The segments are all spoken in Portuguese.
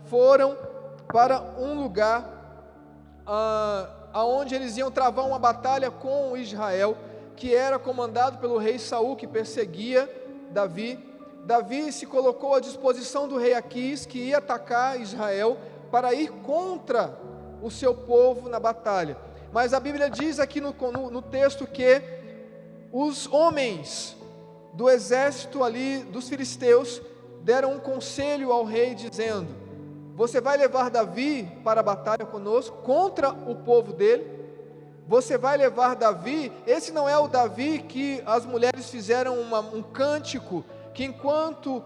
foram para um lugar aonde eles iam travar uma batalha com Israel, que era comandado pelo rei Saul, que perseguia Davi. Davi se colocou à disposição do rei Aquis, que ia atacar Israel, para ir contra o seu povo na batalha. Mas a Bíblia diz aqui no texto que os homens do exército ali dos filisteus deram um conselho ao rei, dizendo: você vai levar Davi para a batalha conosco, contra o povo dele? Você vai levar Davi? Esse não é o Davi que as mulheres fizeram um cântico, que enquanto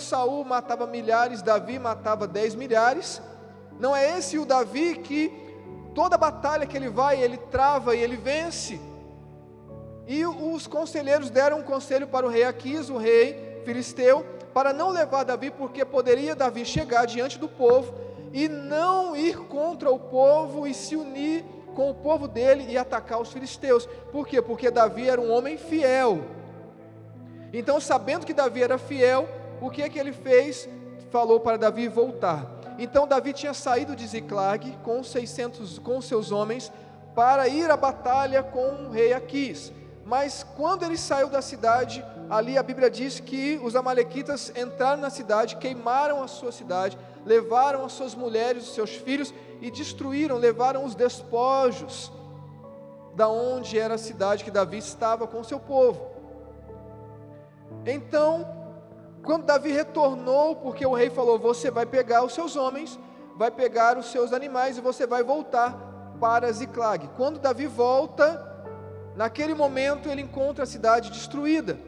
Saul matava milhares, Davi matava 10 milhares. Não é esse o Davi que toda batalha que ele vai, ele trava e ele vence. E os conselheiros deram um conselho para o rei Aquis, o rei filisteu, para não levar Davi, porque poderia Davi chegar diante do povo e não ir contra o povo e se unir com o povo dele e atacar os filisteus. Por quê? Porque Davi era um homem fiel. Então, sabendo que Davi era fiel, o que ele fez? Falou para Davi voltar. Então Davi tinha saído de Ziclag com seus homens para ir à batalha com o rei Aquis. Mas quando ele saiu da cidade, ali a Bíblia diz que os amalequitas entraram na cidade, queimaram a sua cidade, levaram as suas mulheres, os seus filhos e destruíram, levaram os despojos da onde era a cidade que Davi estava com o seu povo. Então, quando Davi retornou, porque o rei falou: você vai pegar os seus homens, vai pegar os seus animais e você vai voltar para Ziclag. Quando Davi volta, naquele momento ele encontra a cidade destruída.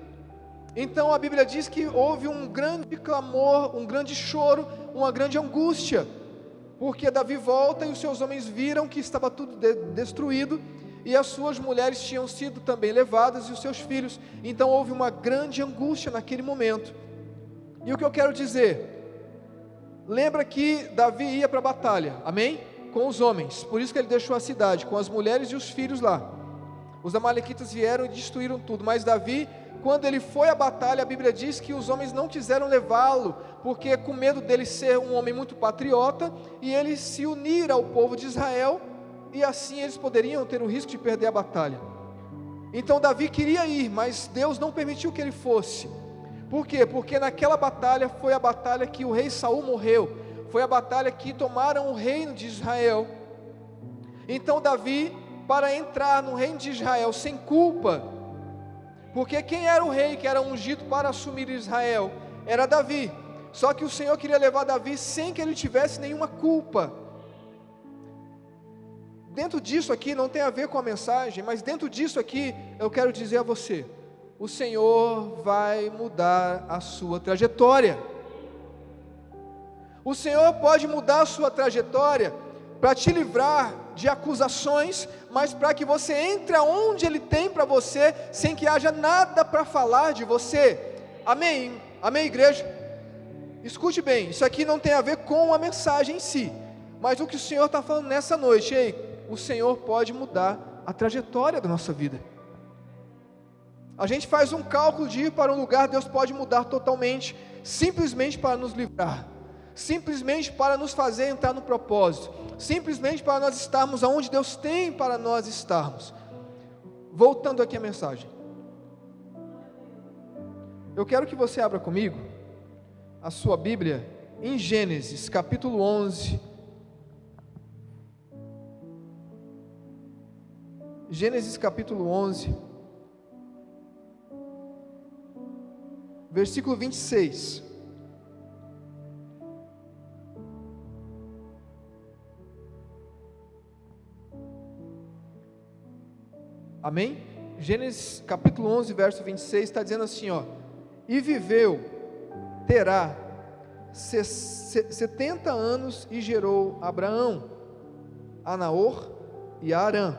Então a Bíblia diz que houve um grande clamor, um grande choro, uma grande angústia, porque Davi volta e os seus homens viram que estava tudo destruído, e as suas mulheres tinham sido também levadas, e os seus filhos. Então houve uma grande angústia naquele momento. E o que eu quero dizer? Lembra que Davi ia para a batalha, amém? Com os homens, por isso que ele deixou a cidade, com as mulheres e os filhos lá. Os amalequitas vieram e destruíram tudo, mas Davi, quando ele foi à batalha, a Bíblia diz que os homens não quiseram levá-lo, porque com medo dele ser um homem muito patriota, e ele se unir ao povo de Israel, e assim eles poderiam ter o risco de perder a batalha. Então Davi queria ir, mas Deus não permitiu que ele fosse. Por quê? Porque naquela batalha foi a batalha que o rei Saul morreu, foi a batalha que tomaram o reino de Israel. Então Davi, para entrar no reino de Israel sem culpa, porque quem era o rei que era ungido para assumir Israel? Era Davi. Só que o Senhor queria levar Davi sem que ele tivesse nenhuma culpa. Dentro disso aqui, não tem a ver com a mensagem, mas dentro disso aqui, eu quero dizer a você: o Senhor vai mudar a sua trajetória. O Senhor pode mudar a sua trajetória para te livrar de acusações, mas para que você entre aonde Ele tem para você, sem que haja nada para falar de você. Amém? Amém, igreja? Escute bem, isso aqui não tem a ver com a mensagem em si, mas o que o Senhor está falando nessa noite: o Senhor pode mudar a trajetória da nossa vida. A gente faz um cálculo de ir para um lugar, Deus pode mudar totalmente, simplesmente para nos livrar, simplesmente para nos fazer entrar no propósito, simplesmente para nós estarmos aonde Deus tem para nós estarmos. Voltando aqui à mensagem, eu quero que você abra comigo a sua Bíblia em Gênesis capítulo 11. Gênesis capítulo 11, versículo 26. Amém? Gênesis capítulo 11, verso 26, está dizendo assim, e viveu Terá 70 anos e gerou Abraão, a Naor e a Arã.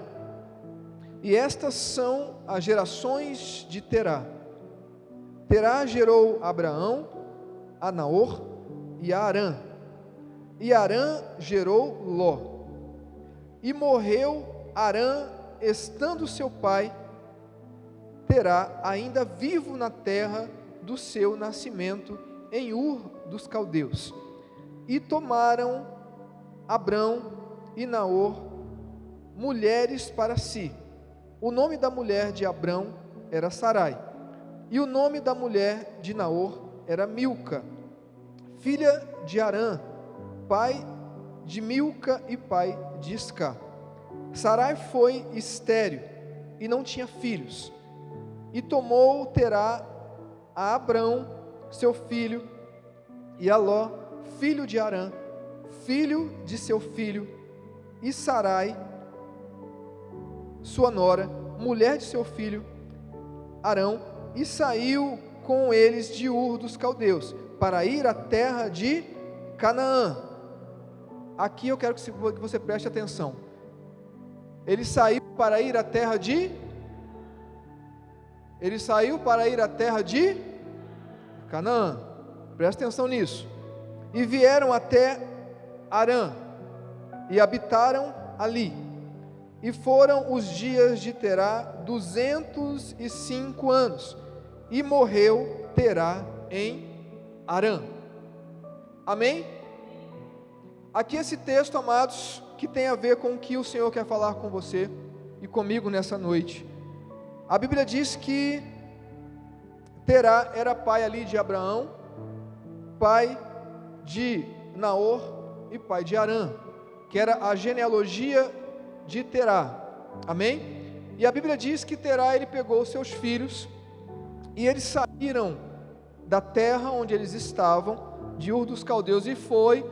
E estas são as gerações de Terá. Terá gerou Abraão, a Naor e a Arã. E Arã gerou Ló. E morreu Arã, estando seu pai Terá ainda vivo na terra do seu nascimento, em Ur dos Caldeus. E tomaram Abrão e Naor mulheres para si. O nome da mulher de Abrão era Sarai, e o nome da mulher de Naor era Milca, filha de Arã, pai de Milca e pai de Isca. Sarai foi estéril e não tinha filhos. E tomou Terá a Abrão, seu filho, e a Ló, filho de Arã, filho de seu filho, e Sarai, sua nora, mulher de seu filho, Arão, e saiu com eles de Ur dos Caldeus, para ir à terra de Canaã. Aqui eu quero que você preste atenção. Ele saiu para ir à terra de Canaã. Presta atenção nisso. E vieram até Arã, e habitaram ali. E foram os dias de Terá 205 anos, e morreu Terá em Arã. Amém? Aqui esse texto, amados, que tem a ver com o que o Senhor quer falar com você e comigo nessa noite. A Bíblia diz que Terá era pai ali de Abraão, pai de Naor e pai de Arã, que era a genealogia de Terá. Amém? E a Bíblia diz que Terá, ele pegou seus filhos e eles saíram da terra onde eles estavam, de Ur dos Caldeus, e foi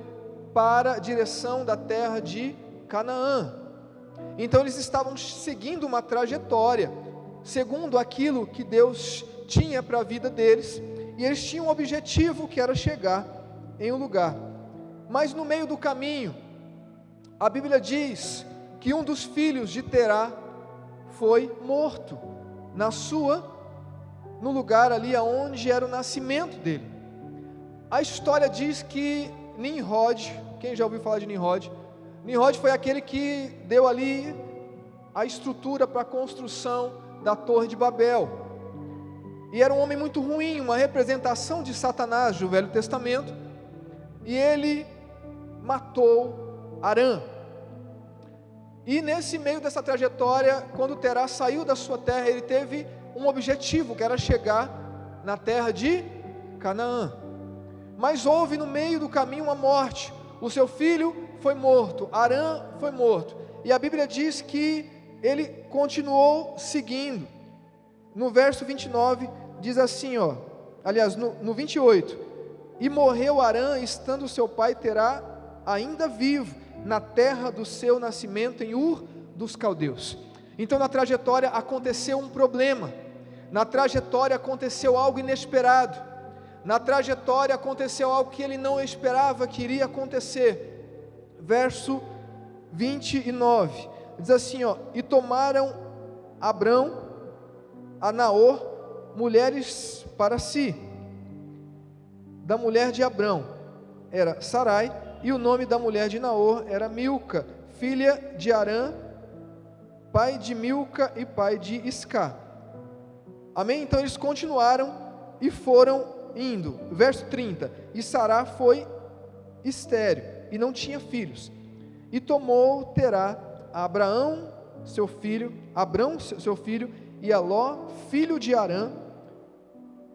para a direção da terra de Canaã. Então eles estavam seguindo uma trajetória, segundo aquilo que Deus tinha para a vida deles, e eles tinham um objetivo, que era chegar em um lugar. Mas no meio do caminho, a Bíblia diz que um dos filhos de Terá foi morto no lugar ali onde era o nascimento dele. A história diz que Nimrod, quem já ouviu falar de Nimrod? Nimrod foi aquele que deu ali a estrutura para a construção da Torre de Babel, e era um homem muito ruim, uma representação de Satanás do Velho Testamento, e ele matou Arã. E nesse meio dessa trajetória, quando Terá saiu da sua terra, ele teve um objetivo, que era chegar na terra de Canaã. Mas houve no meio do caminho uma morte. O seu filho foi morto, Arã foi morto, e a Bíblia diz que ele continuou seguindo. No verso 29 diz assim, aliás, no 28: e morreu Arã, estando seu pai Terá ainda vivo, na terra do seu nascimento, em Ur dos Caldeus. Então na trajetória aconteceu um problema, na trajetória aconteceu algo inesperado, na trajetória aconteceu algo que ele não esperava que iria acontecer. Verso 29 diz assim, e tomaram Abrão a Naor mulheres para si. Da mulher de Abrão era Sarai, e o nome da mulher de Naor era Milca, filha de Arã, pai de Milca e pai de Isca. Amém? Então eles continuaram e foram indo. Verso 30: e Sará foi estéril e não tinha filhos, e tomou Terá a Abrão seu filho, e a Ló, filho de Arã,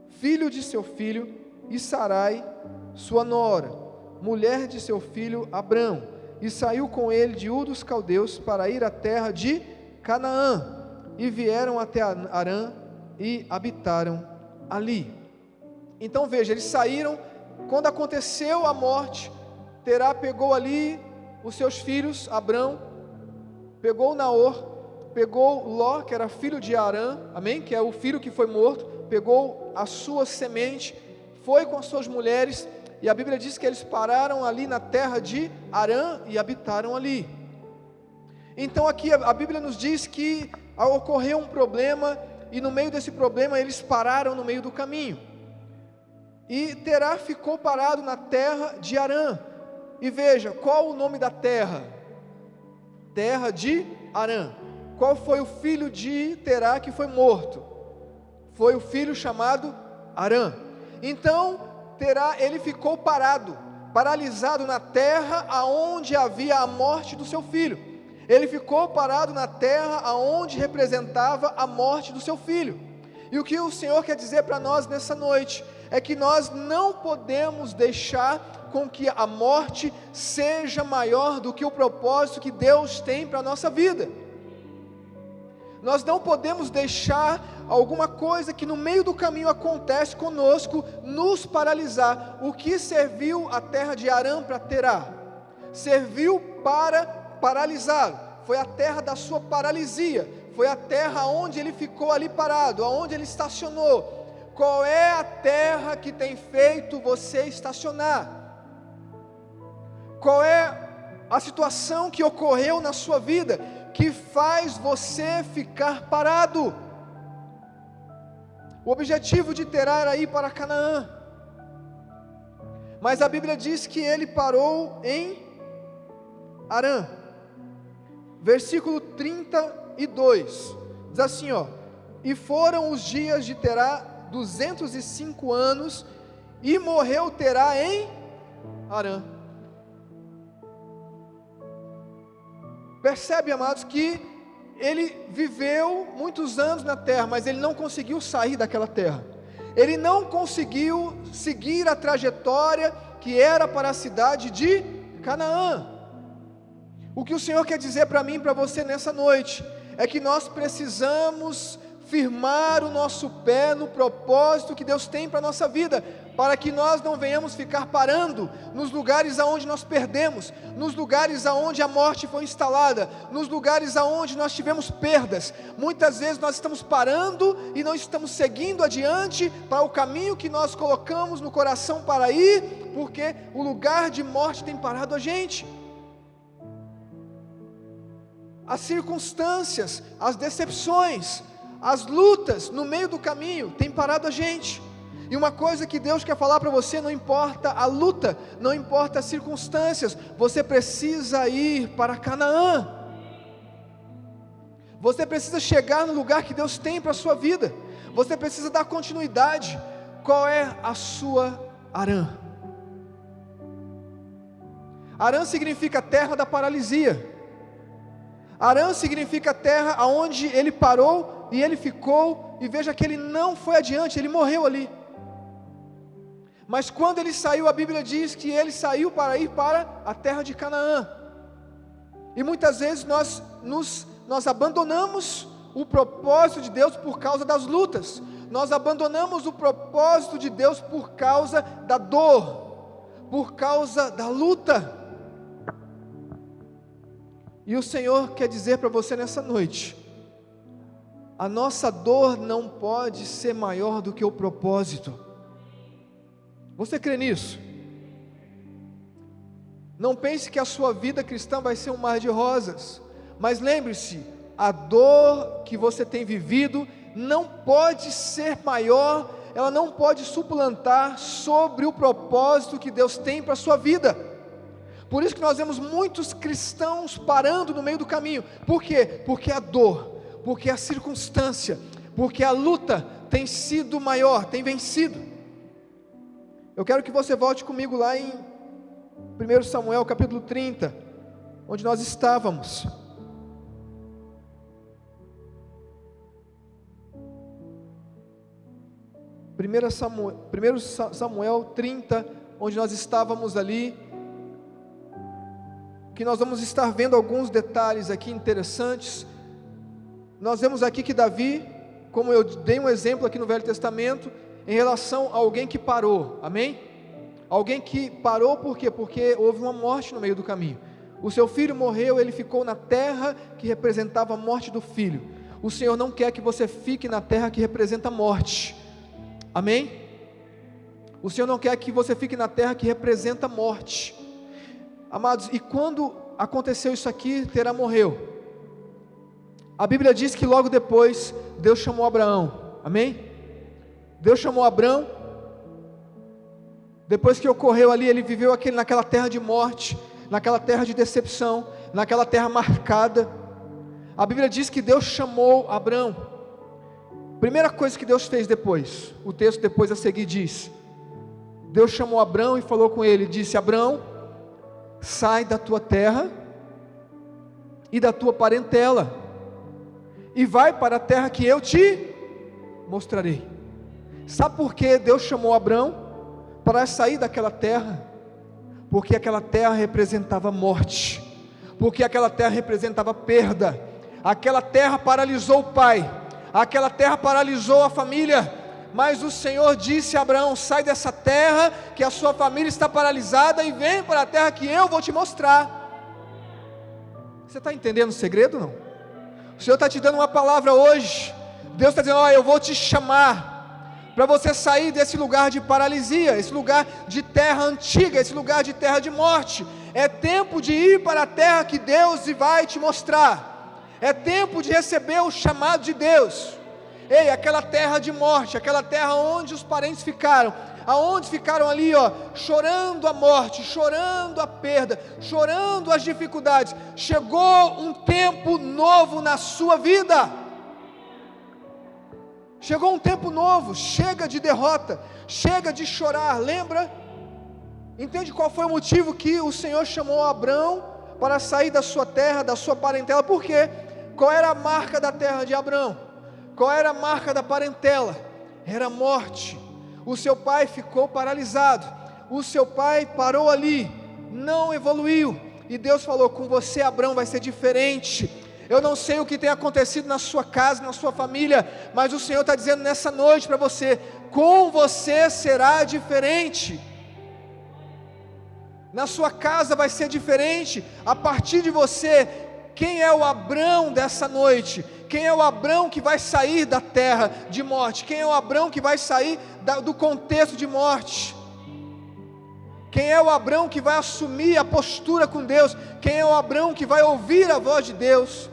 filho de seu filho, e Sarai, sua nora, mulher de seu filho Abrão, e saiu com ele de Ur dos Caldeus para ir à terra de Canaã, e vieram até Arã e habitaram ali. Então veja, eles saíram. Quando aconteceu a morte, Terá pegou ali os seus filhos, Abrão, pegou Naor, pegou Ló, que era filho de Arã, amém? Que é o filho que foi morto, pegou a sua semente, foi com as suas mulheres, e a Bíblia diz que eles pararam ali na terra de Arã e habitaram ali. Então aqui a Bíblia nos diz que ocorreu um problema, e no meio desse problema eles pararam no meio do caminho, e Terá ficou parado na terra de Arã. E veja, qual o nome da terra? Terra de Arã. Qual foi o filho de Terá que foi morto? Foi o filho chamado Arã. Então Terá, ele ficou parado paralisado na terra aonde havia a morte do seu filho. Ele ficou parado na terra aonde representava a morte do seu filho. E o que o Senhor quer dizer para nós nessa noite é que nós não podemos deixar com que a morte seja maior do que o propósito que Deus tem para a nossa vida. Nós não podemos deixar alguma coisa que no meio do caminho acontece conosco nos paralisar. O que serviu a terra de Arã para Terá? Serviu para paralisá-lo. Foi a terra da sua paralisia. Foi a terra onde ele ficou ali parado, onde ele estacionou. Qual é a terra que tem feito você estacionar? Qual é a situação que ocorreu na sua vida que faz você ficar parado? O objetivo de Terá era ir para Canaã, mas a Bíblia diz que ele parou em Arã. Versículo 32, diz assim, e foram os dias de Terá 205 anos, e morreu Terá em Arã. Percebe, amados, que ele viveu muitos anos na terra, mas ele não conseguiu sair daquela terra. Ele não conseguiu seguir a trajetória que era para a cidade de Canaã. O que o Senhor quer dizer para mim e para você nessa noite é que nós precisamos firmar o nosso pé no propósito que Deus tem para a nossa vida, para que nós não venhamos ficar parando nos lugares aonde nós perdemos, nos lugares aonde a morte foi instalada, nos lugares aonde nós tivemos perdas. Muitas vezes nós estamos parando e não estamos seguindo adiante para o caminho que nós colocamos no coração para ir, porque o lugar de morte tem parado a gente. As circunstâncias, as decepções, as lutas no meio do caminho têm parado a gente. E uma coisa que Deus quer falar para você: não importa a luta, não importa as circunstâncias, você precisa ir para Canaã. Você precisa chegar no lugar que Deus tem para a sua vida. Você precisa dar continuidade. Qual é a sua Arã? Arã significa terra da paralisia. Arã significa terra aonde ele parou e ele ficou, e veja que ele não foi adiante, ele morreu ali. Mas quando ele saiu, a Bíblia diz que ele saiu para ir para a terra de Canaã. E muitas vezes nós abandonamos o propósito de Deus por causa das lutas. Nós abandonamos o propósito de Deus por causa da dor, por causa da luta. E o Senhor quer dizer para você nessa noite: a nossa dor não pode ser maior do que o propósito. Você crê nisso? Não pense que a sua vida cristã vai ser um mar de rosas, mas lembre-se, a dor que você tem vivido não pode ser maior, ela não pode suplantar sobre o propósito que Deus tem para a sua vida. Por isso que nós vemos muitos cristãos parando no meio do caminho. Por quê? Porque a dor, porque a circunstância, porque a luta tem sido maior, tem vencido. Eu quero que você volte comigo lá em 1 Samuel capítulo 30, onde nós estávamos. Primeiro Samuel 30, onde nós estávamos ali, que nós vamos estar vendo alguns detalhes aqui interessantes. Nós vemos aqui que Davi, como eu dei um exemplo aqui no Velho Testamento, em relação a alguém que parou, amém? Alguém que parou por quê? Porque houve uma morte no meio do caminho. O seu filho morreu, ele ficou na terra que representava a morte do filho. O Senhor não quer que você fique na terra que representa a morte, amém? O Senhor não quer que você fique na terra que representa a morte. Amados, e quando aconteceu isso aqui, Terá morreu. A Bíblia diz que logo depois Deus chamou Abraão, amém? Deus chamou Abraão. Depois que ocorreu ali, ele viveu naquela terra de morte, naquela terra de decepção, naquela terra marcada. A Bíblia diz que Deus chamou Abraão. Primeira coisa que Deus fez depois, o texto depois a seguir diz: Deus chamou Abrão e falou com ele, disse: Abrão, sai da tua terra e da tua parentela, e vai para a terra que eu te mostrarei. Sabe por que Deus chamou Abrão para sair daquela terra? Porque aquela terra representava morte, porque aquela terra representava perda, aquela terra paralisou o pai, aquela terra paralisou a família, mas o Senhor disse a Abraão: sai dessa terra, que a sua família está paralisada, e vem para a terra que eu vou te mostrar. Você está entendendo o segredo, não? O Senhor está te dando uma palavra hoje. Deus está dizendo: ó, eu vou te chamar, para você sair desse lugar de paralisia, esse lugar de terra antiga, esse lugar de terra de morte. É tempo de ir para a terra que Deus vai te mostrar, é tempo de receber o chamado de Deus. Ei, aquela terra de morte, aquela terra onde os parentes ficaram, aonde ficaram ali, ó, chorando a morte, chorando a perda, chorando as dificuldades. Chegou um tempo novo na sua vida. Chegou um tempo novo. Chega de derrota, chega de chorar. Lembra? Entende qual foi o motivo que o Senhor chamou Abrão para sair da sua terra, da sua parentela? Por quê? Qual era a marca da terra de Abrão? Qual era a marca da parentela? Era a morte. O seu pai ficou paralisado, o seu pai parou ali, não evoluiu, e Deus falou: com você, Abrão, vai ser diferente. Eu não sei o que tem acontecido na sua casa, na sua família, mas o Senhor está dizendo nessa noite para você: com você será diferente. Na sua casa vai ser diferente, a partir de você. Quem é o Abrão dessa noite? Quem é o Abrão que vai sair da terra de morte? Quem é o Abrão que vai sair do contexto de morte? Quem é o Abrão que vai assumir a postura com Deus? Quem é o Abrão que vai ouvir a voz de Deus?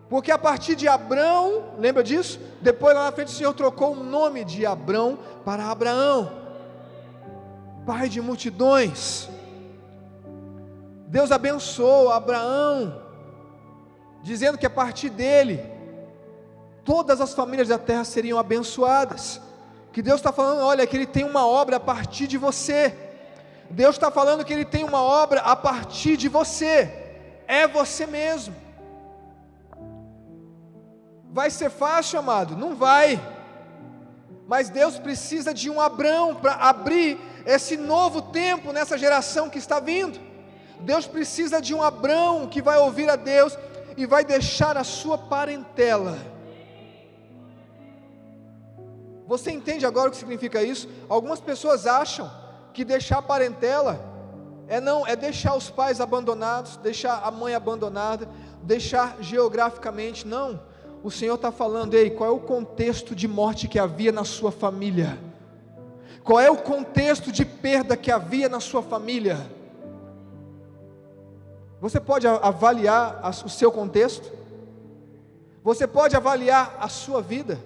Porque a partir de Abrão, lembra disso? Depois lá na frente o Senhor trocou o nome de Abrão para Abraão, pai de multidões. Deus abençoou Abraão, dizendo que a partir dele, todas as famílias da terra seriam abençoadas. Que Deus está falando, olha, que Ele tem uma obra a partir de você. Deus está falando que Ele tem uma obra a partir de você. É você mesmo. Vai ser fácil, amado? Não vai. Mas Deus precisa de um Abrão para abrir esse novo tempo nessa geração que está vindo. Deus precisa de um Abrão que vai ouvir a Deus e vai deixar a sua parentela. Você entende agora o que significa isso? Algumas pessoas acham que deixar a parentela é deixar os pais abandonados, deixar a mãe abandonada, deixar geograficamente. Não, o Senhor está falando: ei, qual é o contexto de morte que havia na sua família? Qual é o contexto de perda que havia na sua família? Você pode avaliar o seu contexto? Você pode avaliar a sua vida?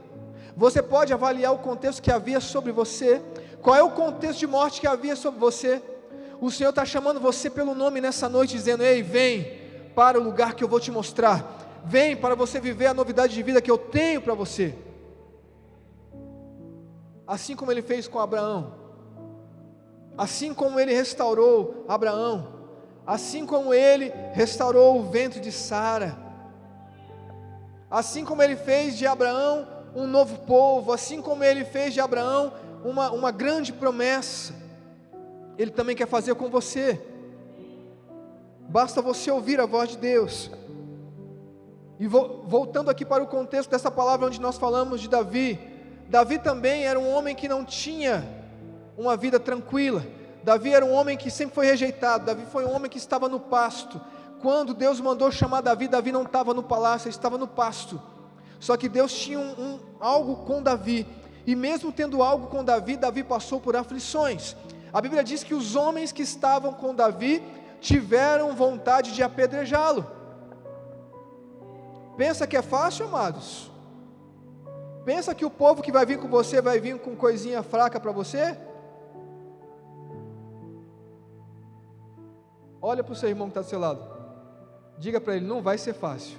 Você pode avaliar o contexto que havia sobre você? Qual é o contexto de morte que havia sobre você? O Senhor está chamando você pelo nome nessa noite, dizendo: ei, vem para o lugar que eu vou te mostrar. Vem para você viver a novidade de vida que eu tenho para você. Assim como Ele fez com Abraão, assim como Ele restaurou Abraão, assim como Ele restaurou o ventre de Sara, assim como Ele fez de Abraão um novo povo, assim como Ele fez de Abraão uma grande promessa, Ele também quer fazer com você. Basta você ouvir a voz de Deus. E voltando aqui para o contexto dessa palavra onde nós falamos de Davi. Davi também era um homem que não tinha uma vida tranquila. Davi era um homem que sempre foi rejeitado. Davi foi um homem que estava no pasto. Quando Deus mandou chamar Davi, Davi não estava no palácio, ele estava no pasto. Só que Deus tinha algo com Davi. E mesmo tendo algo com Davi, Davi passou por aflições. A Bíblia diz que os homens que estavam com Davi tiveram vontade de apedrejá-lo. Pensa que é fácil, amados? Pensa que o povo que vai vir com você vai vir com coisinha fraca para você? Olha para o seu irmão que está do seu lado. Diga para ele: não vai ser fácil,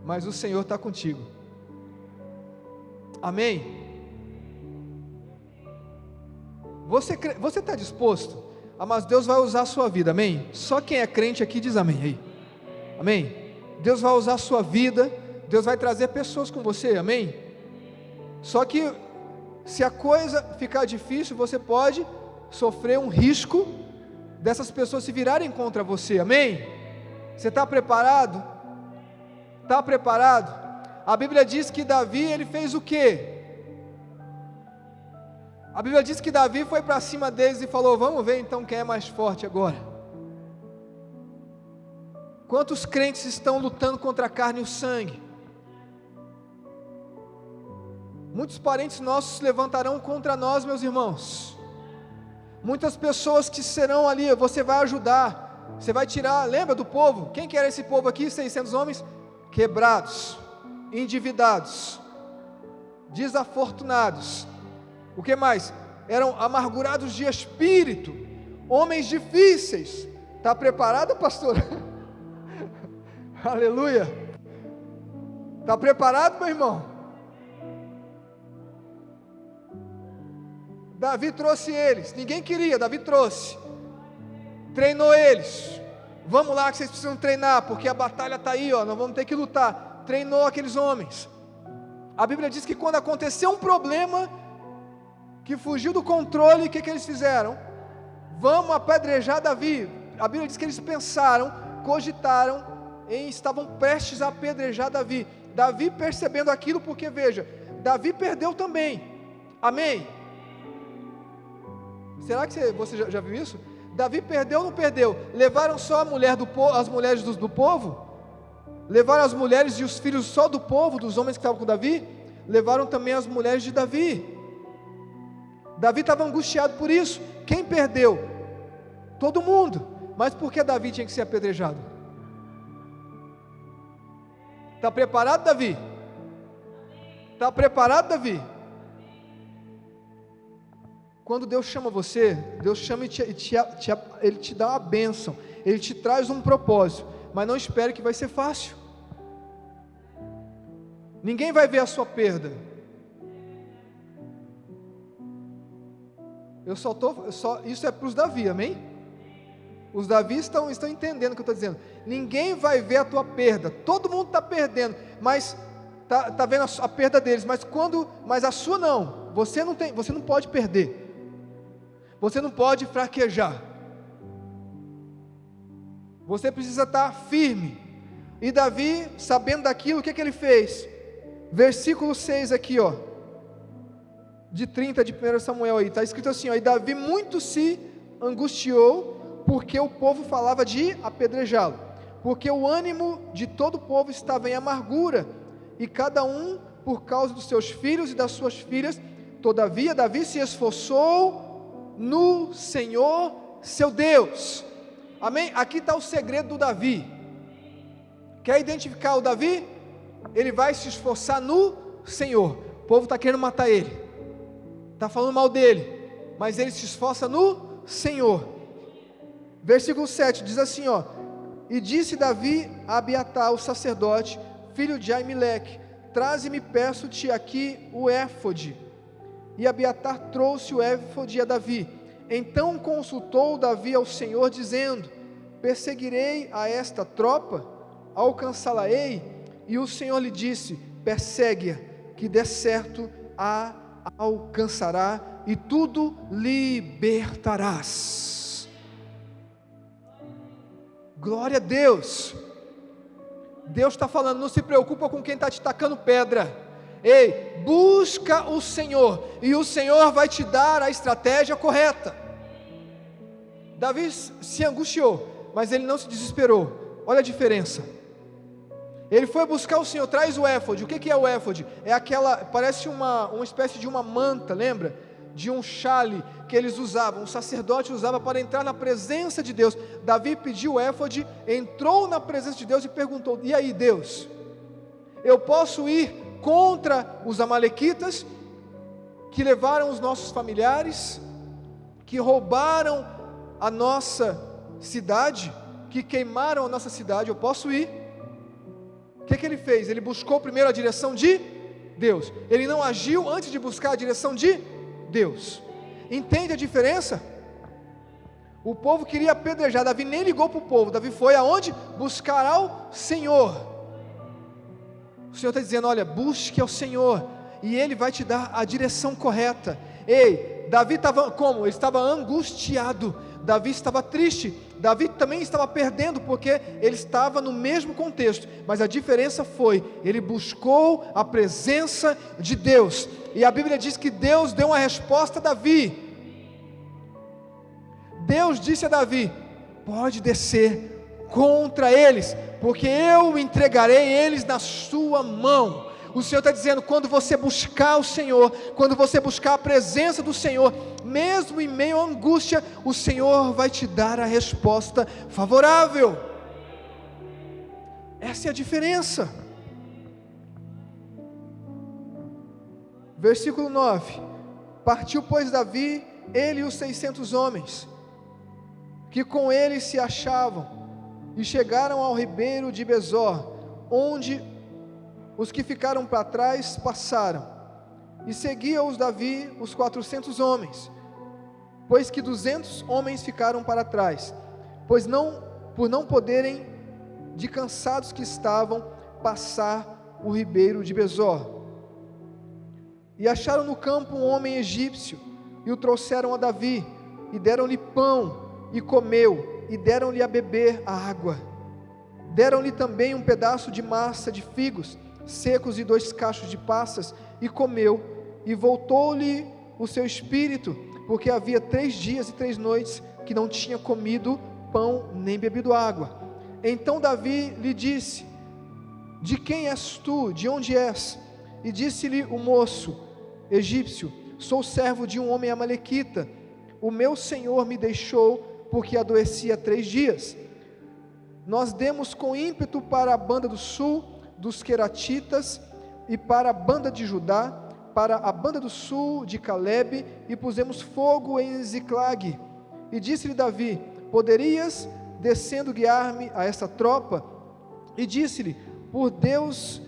mas o Senhor está contigo. Amém? Você está disposto? Mas Deus vai usar a sua vida, amém? Só quem é crente aqui diz amém aí. Amém? Deus vai usar a sua vida, Deus vai trazer pessoas com você, amém? Só que se a coisa ficar difícil, você pode sofrer um risco dessas pessoas se virarem contra você, amém? Você está preparado? Está preparado? A Bíblia diz que Davi, ele fez o quê? A Bíblia diz que Davi foi para cima deles e falou: vamos ver então quem é mais forte agora. Quantos crentes estão lutando contra a carne e o sangue? Muitos parentes nossos se levantarão contra nós, meus irmãos. Muitas pessoas que serão ali, você vai ajudar, você vai tirar, lembra do povo? Quem que era esse povo aqui? 600 homens? Quebrados, endividados, desafortunados. O que mais? Eram amargurados de espírito, homens difíceis. Está preparado, pastor? Aleluia. Está preparado, meu irmão? Davi trouxe eles, ninguém queria, Davi trouxe, treinou eles. Vamos lá que vocês precisam treinar, porque a batalha está aí, ó, nós vamos ter que lutar. Treinou aqueles homens. A Bíblia diz que quando aconteceu um problema que fugiu do controle, o que eles fizeram? Vamos apedrejar Davi. A Bíblia diz que eles pensaram, cogitaram, estavam prestes a apedrejar Davi. Davi percebendo aquilo, porque veja, Davi perdeu também, amém? Será que você já viu isso? Davi perdeu ou não perdeu? Levaram só as mulheres do povo? Levaram as mulheres e os filhos só do povo, dos homens que estavam com Davi? Levaram também as mulheres de Davi. Davi estava angustiado por isso. Quem perdeu? Todo mundo. Mas por que Davi tinha que ser apedrejado? Está preparado, Davi? Está preparado, Davi? Quando Deus chama você, Deus chama e Ele te dá uma bênção, Ele te traz um propósito, mas não espere que vai ser fácil. Ninguém vai ver a sua perda. Isso é para os Davi, amém? Os Davi estão entendendo o que eu estou dizendo. Ninguém vai ver a tua perda. Todo mundo está perdendo, mas está vendo a perda deles. Mas a sua não. Você não pode perder. Você não pode fraquejar. Você precisa estar firme. E Davi, sabendo daquilo, o que ele fez? Versículo 6 aqui, ó, de 30 de 1 Samuel aí, está escrito assim, ó: e Davi muito se angustiou, porque o povo falava de apedrejá-lo, porque o ânimo de todo o povo estava em amargura, e cada um por causa dos seus filhos e das suas filhas. Todavia Davi se esforçou no Senhor seu Deus. Amém? Aqui está o segredo do Davi. Quer identificar o Davi? Ele vai se esforçar no Senhor. O povo está querendo matar ele, está falando mal dele, mas ele se esforça no Senhor. Versículo 7 diz assim, ó: e disse Davi a Abiatar, o sacerdote, filho de Aimeleque: traze-me, peço-te aqui o éfode. E Abiatar trouxe o éfode a Davi. Então consultou Davi ao Senhor, dizendo: perseguirei a esta tropa? Alcançá-la-ei? E o Senhor lhe disse: persegue-a, que de certo a alcançará, e tudo libertarás. Glória a Deus. Deus está falando: não se preocupa com quem está te tacando pedra. Ei, busca o Senhor, e o Senhor vai te dar a estratégia correta. Davi se angustiou, mas ele não se desesperou. Olha a diferença. Ele foi buscar o Senhor. Traz o éfode. O que é o éfode? É aquela, parece uma espécie de uma manta, lembra? De um chale que eles usavam, um sacerdote usava para entrar na presença de Deus. Davi pediu o éfode, entrou na presença de Deus e perguntou: e aí, Deus, eu posso ir contra os amalequitas que levaram os nossos familiares, que roubaram a nossa cidade, que queimaram a nossa cidade? Eu posso ir? O que ele fez? Ele buscou primeiro a direção de Deus. Ele não agiu antes de buscar a direção de Deus. Entende a diferença? O povo queria apedrejar, Davi nem ligou para o povo, Davi foi aonde? Buscar ao Senhor. O Senhor está dizendo, olha, busque ao Senhor, e Ele vai te dar a direção correta. Ei, Davi estava como? Ele estava angustiado, Davi estava triste, Davi também estava perdendo, porque ele estava no mesmo contexto, mas a diferença foi, ele buscou a presença de Deus, e a Bíblia diz que Deus deu uma resposta a Davi. Deus disse a Davi, pode descer contra eles, porque eu entregarei eles na sua mão. O Senhor está dizendo, quando você buscar o Senhor, quando você buscar a presença do Senhor, mesmo em meio à angústia, o Senhor vai te dar a resposta favorável. Essa é a diferença. Versículo 9, partiu pois Davi, ele e os 600 homens, que com ele se achavam, e chegaram ao ribeiro de Besor, onde os que ficaram para trás passaram, e seguiam-os Davi os 400 homens, pois que 200 homens ficaram para trás, por não poderem, de cansados que estavam, passar o ribeiro de Besor. E acharam no campo um homem egípcio, e o trouxeram a Davi, e deram-lhe pão, e comeu, e deram-lhe a beber a água. Deram-lhe também um pedaço de massa de figos secos e 2 cachos de passas, e comeu, e voltou-lhe o seu espírito, porque havia 3 dias e 3 noites que não tinha comido pão nem bebido água. Então Davi lhe disse, de quem és tu, de onde és? E disse-lhe o moço egípcio, sou servo de um homem amalequita, o meu senhor me deixou, porque adoecia 3 dias. Nós demos com ímpeto para a banda do sul, dos Queratitas, e para a banda de Judá, para a banda do sul de Calebe, e pusemos fogo em Ziclague. E disse-lhe Davi, poderias, descendo, guiar-me a esta tropa? E disse-lhe, por Deus,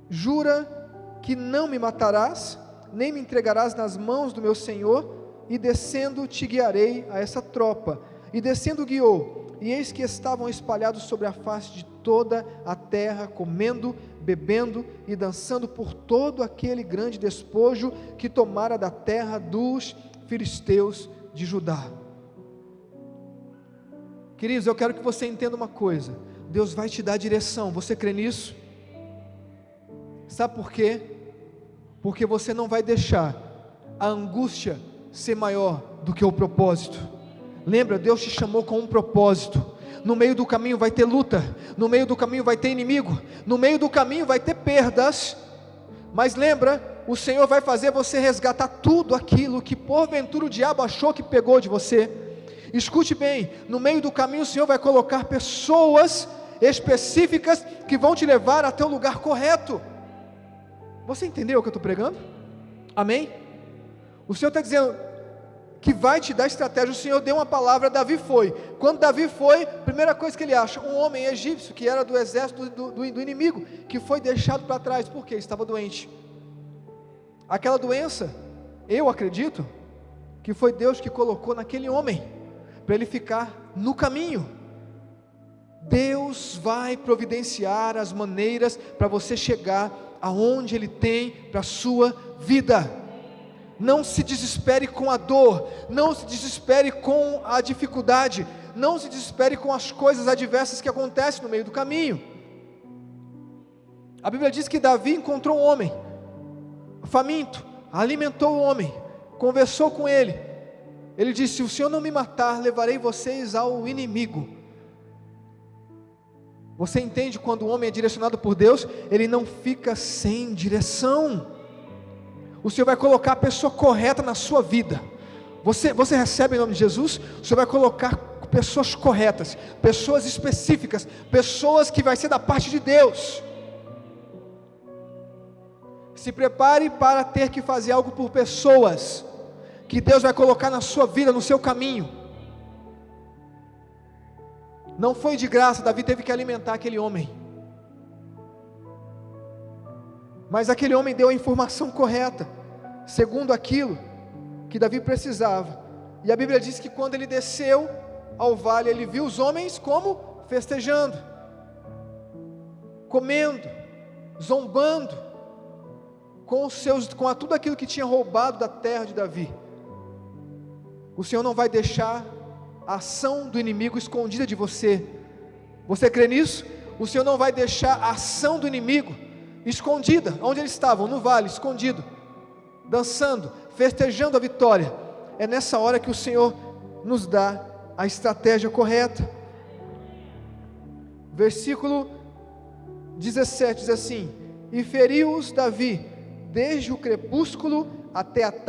jura que não me matarás, nem me entregarás nas mãos do meu senhor, e descendo te guiarei a essa tropa. E descendo guiou, e eis que estavam espalhados sobre a face de toda a terra, comendo, bebendo e dançando por todo aquele grande despojo que tomara da terra dos filisteus de Judá. Queridos, eu quero que você entenda uma coisa, Deus vai te dar direção, você crê nisso? Sabe por quê? Porque você não vai deixar a angústia ser maior do que o propósito. Lembra, Deus te chamou com um propósito. No meio do caminho vai ter luta, no meio do caminho vai ter inimigo, no meio do caminho vai ter perdas, mas lembra, o Senhor vai fazer você resgatar tudo aquilo que porventura o diabo achou que pegou de você. Escute bem, no meio do caminho o Senhor vai colocar pessoas específicas que vão te levar até o lugar correto. Você entendeu o que eu estou pregando? Amém? O Senhor está dizendo que vai te dar estratégia. O Senhor deu uma palavra, Davi foi. Quando Davi foi, primeira coisa que ele acha, um homem egípcio, que era do exército do inimigo, que foi deixado para trás, porque estava doente. Aquela doença, eu acredito, que foi Deus que colocou naquele homem, para ele ficar no caminho. Deus vai providenciar as maneiras, para você chegar aonde Ele tem para a sua vida. Não se desespere com a dor, não se desespere com a dificuldade, não se desespere com as coisas adversas que acontecem no meio do caminho. A Bíblia diz que Davi encontrou um homem faminto, alimentou o homem, conversou com ele. Ele disse, se o Senhor não me matar, levarei vocês ao inimigo. Você entende, quando o homem é direcionado por Deus, ele não fica sem direção. O Senhor vai colocar a pessoa correta na sua vida. Você recebe em nome de Jesus? O Senhor vai colocar pessoas corretas, pessoas específicas, pessoas que vai ser da parte de Deus. Se prepare para ter que fazer algo por pessoas que Deus vai colocar na sua vida, no seu caminho. Não foi de graça, Davi teve que alimentar aquele homem. Mas aquele homem deu a informação correta. Segundo aquilo que Davi precisava. E a Bíblia diz que quando ele desceu ao vale, ele viu os homens como? Festejando, comendo, zombando com tudo aquilo que tinha roubado da terra de Davi. O Senhor não vai deixar a ação do inimigo escondida de você. Você crê nisso? O Senhor não vai deixar a ação do inimigo escondida. Onde eles estavam? No vale, escondido, dançando, festejando a vitória. É nessa hora que o Senhor nos dá a estratégia correta. Versículo 17 diz assim: e feriu-os Davi desde o crepúsculo até a tarde.